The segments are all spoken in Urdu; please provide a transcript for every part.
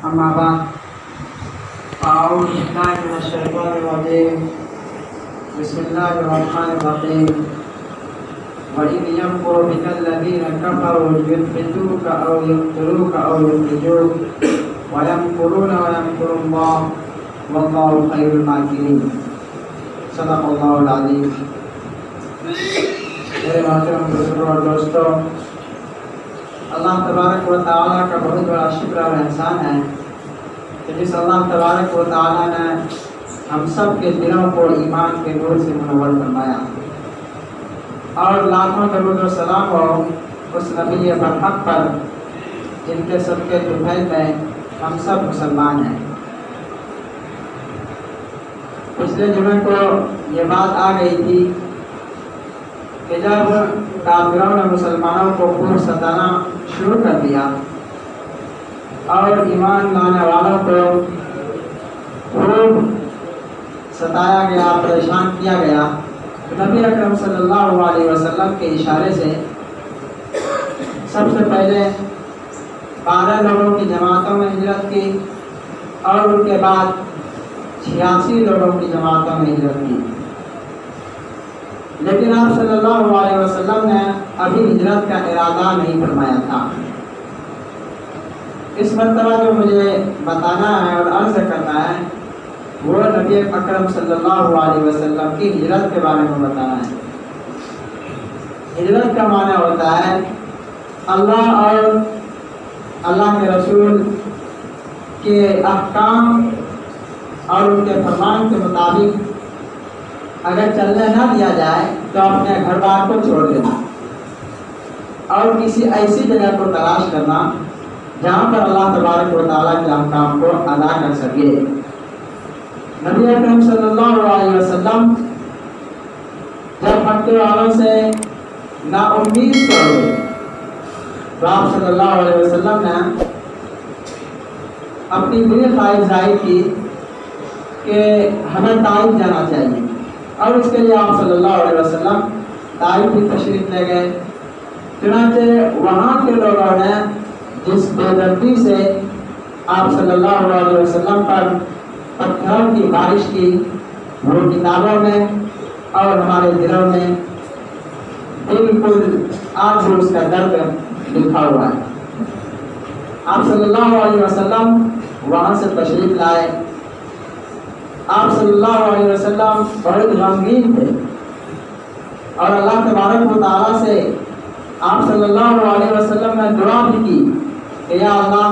أما بعد أعوذ بالله من الشيطان الرجيم بسم الله الرحمن الرحيم وإذ يمكر بك الذين كفروا ليثبتوك أو يقتلوك أو يخرجوك ويمكرون ويمكر الله والله خير الماكرين صدق الله العظيم. میرے محترم بزرگوں اور دوستوں، اللہ تبارک و تعالیٰ کا بہت بڑا شکر اور احسان ہے کہ جس اللہ تبارک و تعالیٰ نے ہم سب کے دلوں کو ایمان کے نور سے منور فرمایا، اور لاکھوں درود و سلام ہو اس نبی برحق پر جن کے صدقے طفیل میں ہم سب مسلمان ہیں۔ پچھلے جمعے کو یہ بات آ گئی تھی کہ جب کافروں نے مسلمانوں کو خوب ستانا شروع کر دیا اور ایمان لانے والوں کو خوب ستایا گیا، پریشان کیا گیا، تو نبی اکرم صلی اللہ علیہ وسلم کے اشارے سے سب سے پہلے 12 لوگوں کی جماعتوں میں ہجرت کی اور ان کے بعد 86 لوگوں کی جماعتوں میں ہجرت کی۔ لیکن آپ صلی اللہ علیہ وسلم نے ابھی ہجرت کا ارادہ نہیں فرمایا تھا۔ اس مرتبہ جو مجھے بتانا ہے اور عرض کرنا ہے وہ نبی اکرم صلی اللہ علیہ وسلم کی ہجرت کے بارے میں بتانا ہے۔ ہجرت کا معنی ہوتا ہے اللہ اور اللہ کے رسول کے احکام اور ان کے فرمان کے مطابق اگر چلنے نہ دیا جائے تو اپنے گھر بار کو چھوڑ دینا اور کسی ایسی جگہ کو تلاش کرنا جہاں پر اللہ تبارک و تعالیٰ کے احکام کو ادا کر سکے۔ نبی اکرم صلی اللہ علیہ وسلم جب مکے والوں سے نا امید ہو گئے تو آپ صلی اللہ علیہ وسلم نے اپنی بری خواہش ظاہر کی کہ ہمیں طائف جانا چاہیے، اور اس کے لیے آپ صلی اللہ علیہ وسلم طائف کی تشریف لے گئے۔ چنانچہ وہاں کے لوگوں نے جس بے دردی سے آپ صلی اللہ علیہ وسلم پر پتھروں کی بارش کی، وہ کتابوں میں اور ہمارے دلوں میں بالکل آج بھی اس کا درد لکھا ہوا ہے۔ آپ صلی اللہ علیہ وسلم وہاں سے تشریف لائے۔ آپ صلی اللہ علیہ وسلم بہت غمگین تھے اور اللہ تبارک و تعالیٰ سے آپ صلی اللہ علیہ وسلم نے دعا بھی کی کہ یا اللہ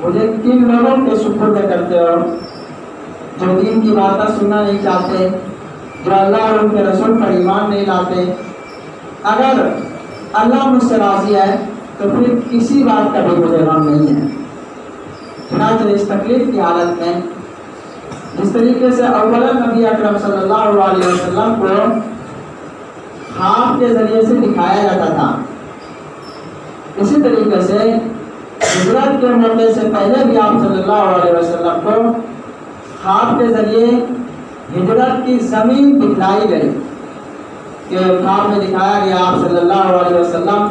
مجھے کن لوگوں کے سپرد کرتے ہو جو دین کی باتیں سننا نہیں چاہتے، جو اللہ اور ان کے رسول پر ایمان نہیں لاتے۔ اگر اللہ مجھ سے راضی ہے تو پھر کسی بات کا بھی مجھے غم نہیں ہے۔ چنانچہ اس تکلیف کی حالت میں جس طریقے سے اولا نبی اکرم صلی اللہ علیہ وسلم کو خواب کے ذریعے سے دکھایا جاتا تھا، اسی طریقے سے ہجرت کے موقع سے پہلے بھی آپ صلی اللہ علیہ وسلم کو خواب کے ذریعے ہجرت کی زمین دکھلائی گئی کہ خواب میں دکھایا گیا آپ صلی اللہ علیہ وسلم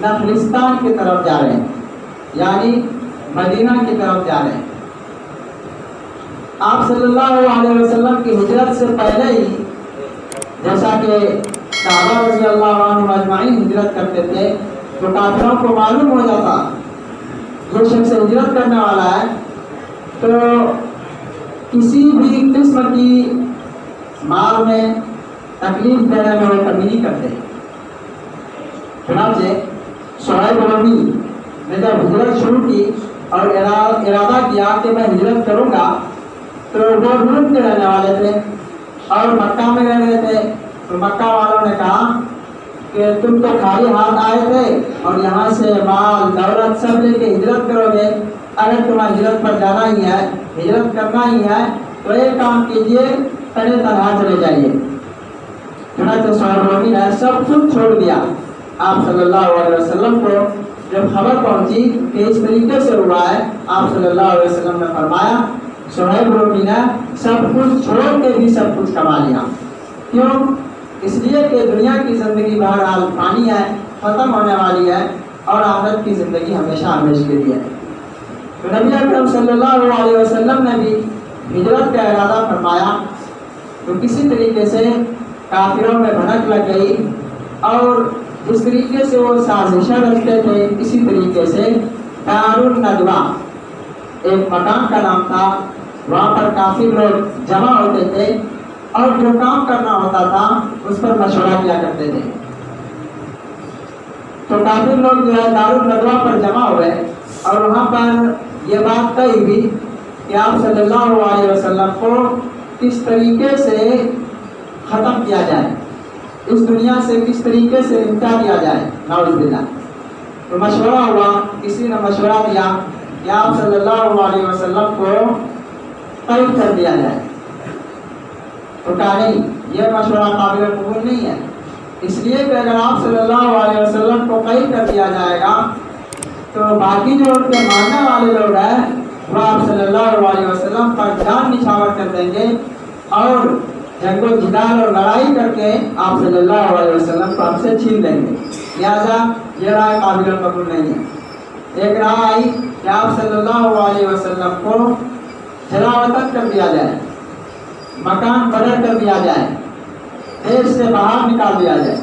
نخلستان کی طرف جا رہے ہیں، یعنی مدینہ کی طرف جا رہے ہیں۔ آپ صلی اللہ علیہ وسلم کی ہجرت سے پہلے ہی جیسا کہ صحابہ رضی اللہ عنہم اجمعین ہجرت کرتے تھے تو کافروں کو معلوم ہو جاتا یہ شخص ہجرت کرنے والا ہے، تو کسی بھی قسم کی مال میں تکلیف دینے میں وہ کمی نہیں کرتے۔ چنانچہ صہیب رومی نے جب ہجرت شروع کی اور ارادہ کیا کہ میں ہجرت کروں گا، تو وہ روم کے رہنے والے تھے اور مکہ میں رہ رہے تھے، تو مکہ والوں نے کہا کہ تم تو خالی ہاتھ آئے تھے اور یہاں سے مال دولت سب لے کے ہجرت کرو گے، اگر تمہیں ہجرت پر جانا ہی ہے، ہجرت کرنا ہی ہے تو ایک کام کیجئے، تنے تنہا چلے جائیے۔ چنانچہ صہیب رومی نے سب کچھ چھوڑ دیا۔ آپ صلی اللہ علیہ وسلم کو جب خبر پہنچی کہ اس طریقے سے ہوا ہے، آپ صلی اللہ علیہ وسلم نے فرمایا صہیب رومی نے سب کچھ چھوڑ کے بھی سب کچھ کما لیا۔ کیوں؟ اس لیے کہ دنیا کی زندگی بہرحال فانی ہے، ختم ہونے والی ہے، اور آخرت کی زندگی ہمیشہ ہمیشہ کے لیے ہے۔ تو نبی اکرم صلی اللہ علیہ وسلم نے بھی ہجرت کا ارادہ فرمایا، تو کسی طریقے سے کافروں میں بھنک لگ گئی، اور جس طریقے سے وہ سازشیں رکھتے تھے اسی طریقے سے دار الندوہ ایک مکان کا نام تھا، وہاں پر کافی لوگ جمع ہوتے تھے اور جو کام کرنا ہوتا تھا اس پر مشورہ کیا کرتے تھے۔ تو کافی لوگ جو ہے دار الندوہ پر جمع ہوئے اور وہاں پر یہ بات طے ہوئی کہ آپ صلی اللہ علیہ وسلم کو کس طریقے سے ختم کیا جائے، اس دنیا سے کس طریقے سے نمٹا دیا جائے، نعوذ باللہ۔ تو مشورہ ہوا، کسی نے مشورہ دیا کہ آپ صلی اللہ علیہ وسلم کو قید کر دیا جائے۔ تو کہا نہیں، یہ مشورہ قابل قبول نہیں ہے، اس لیے کہ اگر آپ صلی اللہ علیہ وسلم کو قید کر دیا جائے گا تو باقی جو ان کے ماننے والے لوگ ہیں وہ آپ صلی اللہ علیہ وسلم پر جان نچھاور کر دیں گے اور جنگ و جدال اور لڑائی کر کے آپ صلی اللہ علیہ وسلم کو ہم سے چھین لیں گے، لہٰذا یہ رائے قابل قبول نہیں ہے۔ ایک رائے آئی کہ آپ صلی اللہ علیہ وسلم کو جلا وطن کر دیا جائے، مکان بدر کر دیا جائے، دیش سے باہر نکال دیا جائے۔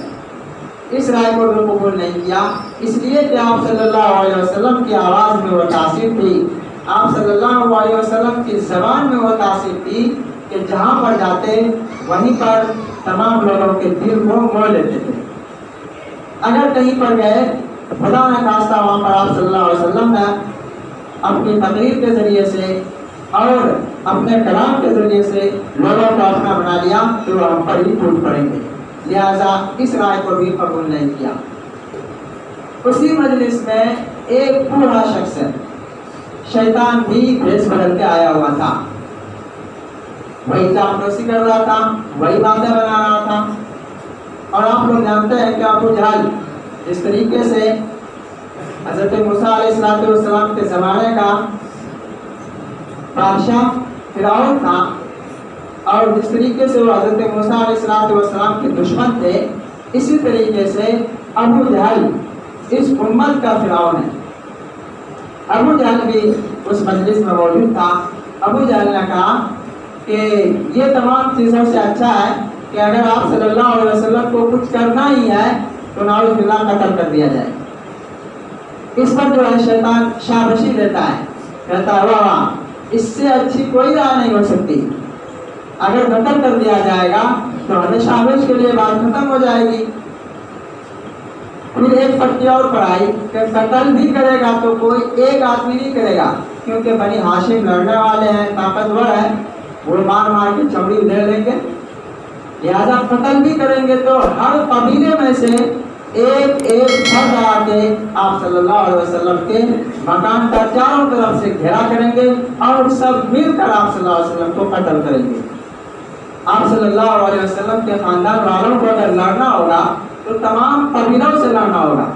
اس رائے کو بھی قبول نہیں کیا، اس لیے کہ آپ صلی اللہ علیہ وسلم کی آواز میں وہ تاثیر تھی، آپ صلی اللہ علیہ وسلم کی زبان میں وہ تاثیر تھی کہ جہاں پر جاتے وہیں پر تمام لوگوں کے دل کو موہ لیتے تھے۔ اگر کہیں پر گئے خدا نہ خواستہ وہاں پر آپ صلی اللہ علیہ وسلم نے اپنی تقریر کے ذریعے سے اور اپنے کلام کے ذریعے سے لوگوں کو اپنا بنا لیا تو وہ ہم پر ہی ٹوٹ پڑیں گے، لہٰذا اس رائے کو بھی قبول نہیں کیا۔ اسی مجلس میں ایک بوڑھا شخص ہے، شیطان بھی بھیس بدل کے آیا ہوا تھا، وہی چاپلوسی کر رہا تھا، وہی باتیں بنا رہا تھا۔ اور آپ لوگ جانتے ہیں کہ ابو جہل جس طریقے سے حضرت موسیٰ علیہ السلام کے زمانے کا بادشاہ فرعون تھا، اور جس طریقے سے وہ حضرت موسیٰ علیہ السلام کے دشمن تھے، اسی طریقے سے ابو جہل اس امت کا فرعون ہے۔ ابو جہل بھی اس مجلس میں موجود تھا۔ ابو جہل نے کہا کہ یہ تمام چیزوں سے اچھا ہے کہ اگر آپ صلی اللہ علیہ وسلم کو کچھ کرنا ہی ہے تو نعوذ باللہ قتل کر دیا جائے۔ اس پر جو ہے شیطان شاباشی دیتا ہے، کہتا ہے واہ واہ، اس سے اچھی کوئی رائے نہیں ہو سکتی، اگر قتل کر دیا جائے گا تو ہمیشہ ہمیشہ کے لیے بات ختم ہو جائے گی۔ پھر ایک پٹی اور پڑھائی کہ قتل بھی کرے گا تو کوئی ایک آدمی نہیں کرے گا، کیونکہ بنی ہاشم لڑنے والے ہیں، طاقتور ہیں، وہ مار مار کے چمڑی ادھیڑ لیں گے، لہٰذا قتل بھی کریں گے تو ہر قبیلے میں سے ایک ایک فرد آ کے آپ صلی اللہ علیہ وسلم کے مکان کا چاروں طرف سے گھیرا کریں گے اور سب مل کر آپ صلی اللہ علیہ وسلم کو قتل کریں گے۔ آپ صلی اللہ علیہ وسلم کے خاندان والوں کو اگر لڑنا ہوگا تو تمام قبیلوں سے لڑنا ہوگا،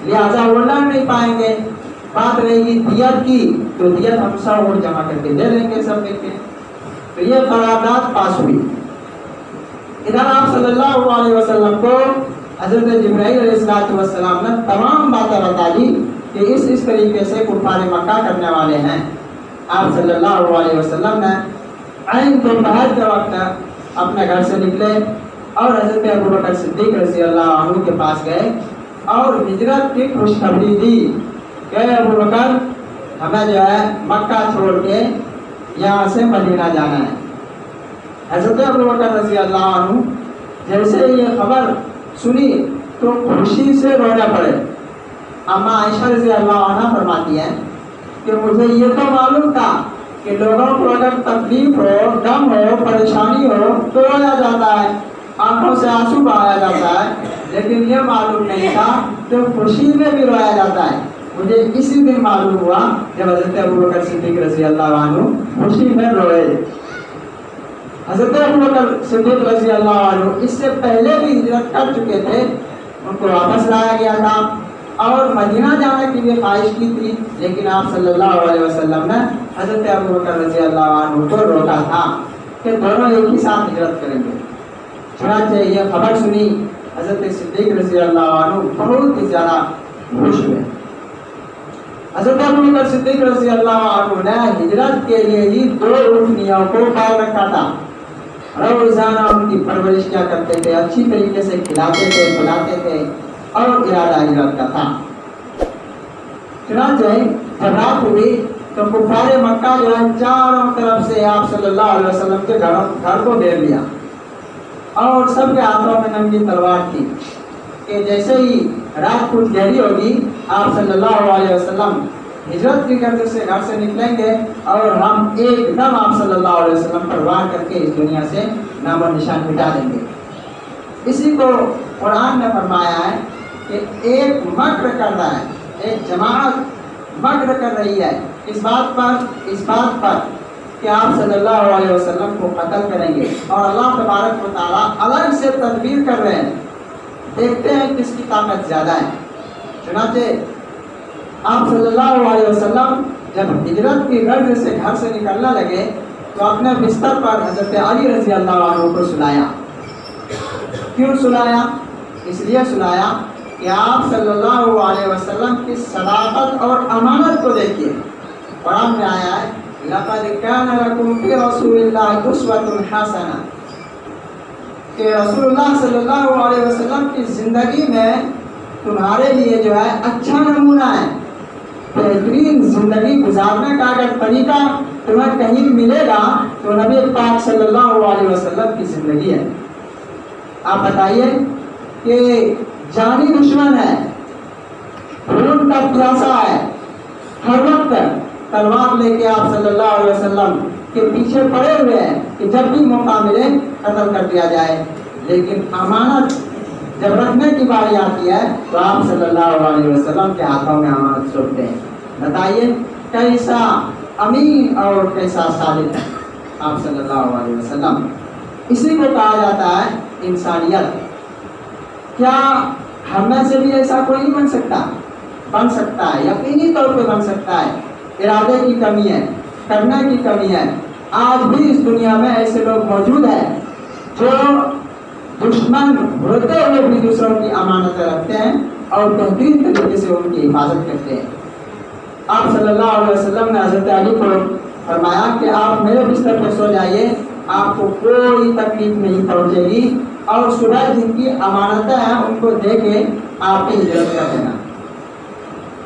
لہٰذا وہ لڑ نہیں پائیں گے۔ بات رہے گی دیت کی تو دیت ہم سب وہ جمع کر کے دے دیں گے سب مل کے۔ تو یہ قرارداد پاس ہوئی۔ ادھر آپ صلی اللہ علیہ وسلم کو حضرت جبرائیل علیہ السلام نے تمام باتیں بتا دی کہ اس طریقے سے کفار مکہ کرنے والے ہیں۔ آپ صلی اللہ علیہ وسلم نے عین دوپہر کے وقت اپنے گھر سے نکلے اور حضرت ابوبکر صدیق رضی اللہ عنہ کے پاس گئے اور ہجرت کی خوشخبری دی کہ ابوبکر ہمیں جو ہے مکہ چھوڑ کے یہاں سے مدینہ جانا ہے۔ حضرت ابوبکر رضی اللہ عنہ جیسے یہ خبر سنی تو خوشی سے رونا پڑے۔ اما عائشہ رضی اللہ عنہ فرماتی ہیں کہ مجھے یہ تو معلوم تھا کہ لوگوں کو اگر تکلیف ہو، غم ہو، پریشانی ہو تو رویا جاتا ہے، آنکھوں سے آنسو بہایا جاتا ہے، لیکن یہ معلوم نہیں تھا کہ خوشی میں بھی رویا جاتا ہے۔ مجھے اسی دن معلوم ہوا جب حضرت ابوبکر صدیق رضی اللہ عنہ خوشی میں روئے۔ حضرت ابوبکر صدیق رضی اللہ عنہ اس سے پہلے بھی ہجرت کر چکے تھے، ان کو واپس لایا گیا تھا اور مدینہ جانے کی بھی خواہش کی تھی، لیکن آپ صلی اللہ علیہ وسلم نے حضرت ابوبکر رضی اللہ عنہ کو روکا تھا کہ دونوں ایک ہی ساتھ ہجرت کریں گے۔ چنانچہ یہ خبر سنی حضرت صدیق رضی اللہ عنہ بہت ہی زیادہ خوش ہوئے۔ حضرت ابو بکر صدیق رضی اللہ عنہ نے ہجرت کے لیے ہی 2 اونٹنیوں کو پال رکھا تھا، روزانہ ان کی پرورش کیا کرتے تھے، اچھی طریقے سے کھلاتے تھے پلاتے تھے اور ارادہ ہجرت کا تھا۔ چنانچہ جب رات ہوئی تو کفار مکہ جو ہے چاروں طرف سے آپ صلی اللہ علیہ وسلم کے گھر کو گھیر لیا اور سب کے ہاتھوں میں ننگی تلوار تھی کہ جیسے ہی رات کچھ گہری ہوگی آپ صلی اللہ علیہ وسلم ہجرت کی غرض سے گھر سے نکلیں گے اور ہم ایک دم آپ صلی اللہ علیہ وسلم پر وار کر کے اس دنیا سے نام و نشان مٹا دیں گے۔ اسی کو قرآن نے فرمایا ہے کہ ایک مکر کر رہا ہے، ایک جماعت مکر کر رہی ہے اس بات پر کہ آپ صلی اللہ علیہ وسلم کو قتل کریں گے، اور اللہ تبارک و تعالیٰ الگ سے تدبیر کر رہے ہیں، دیکھتے ہیں کس کی طاقت زیادہ ہے۔ چنانچہ آپ صلی اللہ علیہ وسلم جب ہجرت کی غرض سے گھر سے نکلنے لگے تو اپنے بستر پر حضرت علی رضی اللہ عنہ کو سلایا۔ کیوں سلایا؟ اس لیے سلایا کہ آپ صلی اللہ علیہ وسلم کی صداقت اور امانت کو دیکھیے۔ قرآن میں آیا ہے لَقَدْ كَانَ لَكُمْ فِي رَسُولِ اللَّهِ أُسْوَةٌ حَسَنَةٌ، کہ رسول اللہ صلی اللہ علیہ وسلم کی زندگی میں تمہارے لیے جو ہے اچھا نمونہ ہے۔ بہترین زندگی گزارنے کا اگر طریقہ تمہیں کہیں ملے گا تو نبی پاک صلی اللہ علیہ وسلم کی زندگی ہے۔ آپ بتائیے کہ جانی دشمن ہے، خون کا پیاسا ہے، ہر وقت تلوار لے کے آپ صلی اللہ علیہ وسلم کے پیچھے پڑے ہوئے ہیں کہ جب بھی موقع ملے قتل کر دیا جائے، لیکن امانت جب رکھنے کی باری آتی ہے تو آپ صلی اللہ علیہ وسلم کے ہاتھوں میں امانت سونپتے ہیں۔ بتائیے کیسا امین اور کیسا صادق ہے آپ صلی اللہ علیہ وسلم۔ اسی کو کہا جاتا ہے انسانیت۔ کیا ہم میں سے بھی ایسا کوئی نہیں بن سکتا؟ بن سکتا ہے، یقینی طور پہ بن سکتا ہے۔ ارادے کی کمی ہے، کرنے کی کمی ہے۔ آج بھی اس دنیا میں ایسے لوگ موجود ہیں جو دشمن ہوتے ہوئے بھی دوسروں کی امانتیں رکھتے ہیں اور بہترین طریقے سے ان کی حفاظت کرتے ہیں۔ آپ صلی اللہ علیہ وسلم نے حضرت علی کو فرمایا کہ آپ میرے بستر پہ سو جائیے، آپ کو کوئی تکلیف نہیں پہنچے گی، اور صبح جن کی امانتیں ہیں ان کو دے کے آپ کی ہجرت کر دینا۔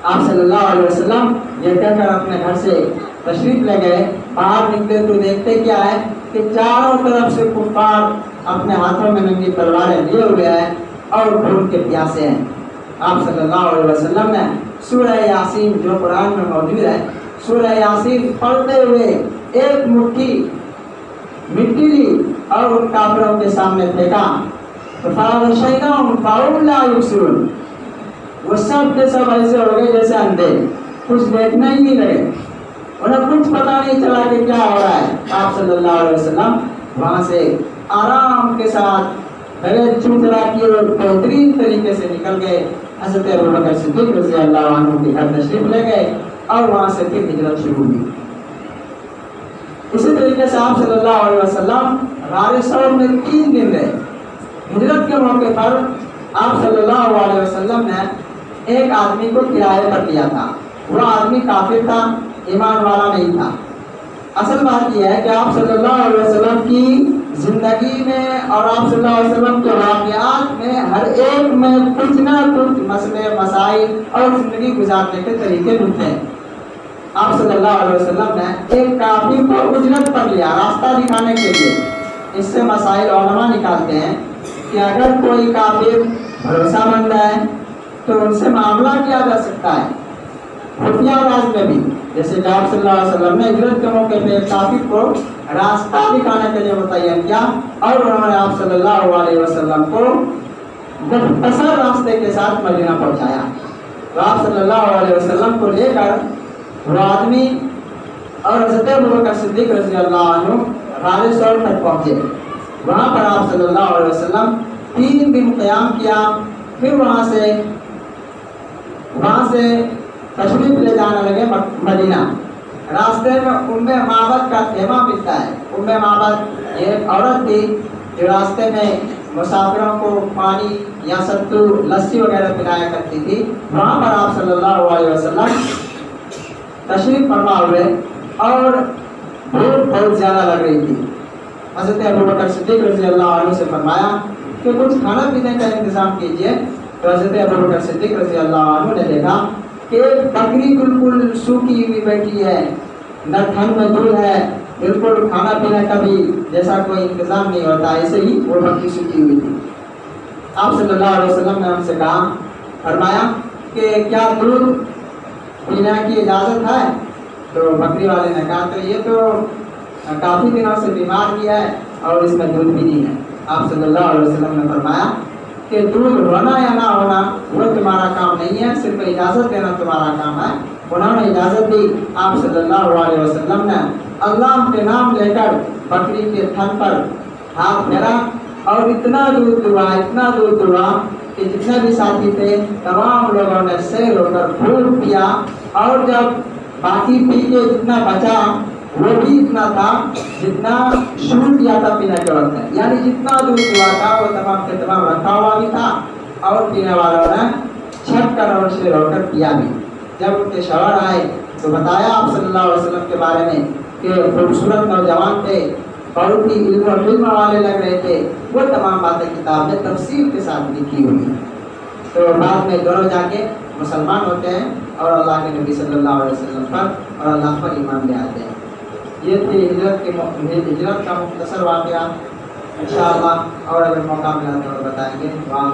آپ صلی اللہ علیہ وسلم یہ کہہ کر اپنے گھر سے تشریف لے گئے۔ باہر نکلے تو دیکھتے کیا ہے کہ چاروں طرف سے کفار اپنے ہاتھوں میں ننگی تلواریں لیے ہوئے ہیں اور خون کے پیاسے ہیں۔ آپ صلی اللہ علیہ وسلم نے سورہ یاسین جو قرآن میں موجود ہے، سورہ یاسین پڑھتے ہوئے ایک مٹھی مٹی لی اور ان کافروں کے سامنے پھینکا، فَغَشَيْنَاهُمْ فَهُمْ لَا يُبْصِرُونَ، وہ سب کے سب ایسے ہو گئے جیسے اندھے، کچھ دیکھنا ہی نہیں لگے، انہیں کچھ پتا نہیں چلا کہ کیا ہو رہا ہے۔ آپ صلی اللہ علیہ وسلم وہاں سے آرام کے ساتھ بغیر چوچرا کیے اور بہترین طریقے سے نکل گئے۔ حضرت ابو بکر صدیق رضی اللہ عنہ کے گھر تشریف لے گئے اور وہاں سے پھر ہجرت شروع ہوئی۔ اسی طریقے سے آپ صلی اللہ علیہ وسلم غار ثور میں 3 دن رہے۔ ہجرت کے موقع پر آپ صلی اللہ علیہ وسلم نے ایک آدمی کو کرائے پر لیا تھا۔ وہ آدمی کافر تھا، ایمان والا نہیں تھا۔ اصل بات یہ ہے کہ آپ صلی اللہ علیہ وسلم کی زندگی میں اور آپ صلی اللہ علیہ وسلم کے واقعات میں ہر ایک میں کچھ نہ کچھ مسئلے مسائل اور زندگی گزارنے کے طریقے ملتے ہیں۔ آپ صلی اللہ علیہ وسلم نے ایک کافر کو اجرت پر لیا راستہ دکھانے کے لیے۔ اس سے مسائل علماء نکالتے ہیں کہ اگر کوئی کافر بھروسہ مند ہے تو ان سے معاملہ کیا جا سکتا ہے خفیہ راز میں بھی، جیسے کہ آپ صلی اللہ علیہ وسلم نے ہجرت کے موقع پہ ایک کافر کو راستہ دکھانے کے لیے متعین کیا اور انہوں نے آپ صلی اللہ علیہ وسلم کو مختصر راستے کے ساتھ مدینہ پہنچایا۔ تو آپ صلی اللہ علیہ وسلم کو لے کر وہ آدمی اور حضرت ابو بکر صدیق رضی اللہ عنہ غار ثور تک پہنچے۔ وہاں پر آپ صلی اللہ علیہ وسلم 3 دن قیام کیا، پھر وہاں سے تشریف لے جانے لگے مدینہ۔ راستے میں ام معبد کا خیمہ ملتا ہے۔ ام معبد ایک عورت تھی جو راستے میں مسافروں کو پانی یا ستو لسی وغیرہ پلایا کرتی تھی۔ وہاں پر آپ صلی اللہ علیہ وسلم تشریف فرما ہوئے اور بھوک بہت زیادہ لگ رہی تھی. حضرت ابوبکر صدیق رضی اللہ عنہ سے فرمایا کہ کچھ کھانا پینے کا انتظام کیجیے. تو حضرت ابوبکر صدیق رضی اللہ عنہ نے دیکھا کہ ایک بکری بالکل سوکھی ہوئی بیٹھی ہے, نہ تھن میں دودھ ہے, بالکل کھانا پینے کا بھی جیسا کوئی انتظام نہیں ہوتا, ایسے ہی وہ بکری سوکھی ہوئی تھی. آپ صلی اللہ علیہ وسلم نے ہم سے کہا, فرمایا کہ کیا دودھ پینے کی اجازت ہے؟ تو بکری والے نے کہا تو یہ تو کافی دنوں سے بیمار کیا ہے اور اس میں دودھ بھی نہیں ہے. آپ صلی اللہ علیہ وسلم نے فرمایا کہ دودھ ہونا یا نہ ہونا وہ تمہارا کام نہیں ہے, صرف اجازت دینا تمہارا کام ہے. انہوں نے اجازت دی. آپ صلی اللہ علیہ وسلم نے اللہ کے نام لے کر بکری کے تھن پر ہاتھ پھیرا اور اتنا دودھ دعا کہ جتنے بھی ساتھی تھے تمام لوگوں نے سیر ہو کر خوب پیا, اور جب باقی پی کے جتنا بچا وہ بھی اتنا تھا جتنا شروع کیا تھا پینے کے وقت میں, یعنی جتنا دودھ ہوا تھا وہ تمام کے تمام رکھا ہوا بھی تھا اور پینے والوں نے چھٹ کر اور شیر ہو کر پیا بھی. جب ان کے شوہر آئے تو بتایا آپ صلی اللہ علیہ وسلم کے بارے میں کہ خوبصورت نوجوان تھے, بہت ہی علم و علم والے لگ رہے تھے. وہ تمام باتیں کتاب میں تفصیل کے ساتھ لکھی ہوئی ہیں. تو بعد میں دونوں جا کے مسلمان ہوتے ہیں اور اللہ کے نبی صلی اللہ علیہ وسلم پر اور اللہ پر ایمان لے آتے ہیں. یہ تھی ہجرت کا مختصر واقعہ. انشاءاللہ اور اگر موقع ملا تو بتائیں گے. وہاں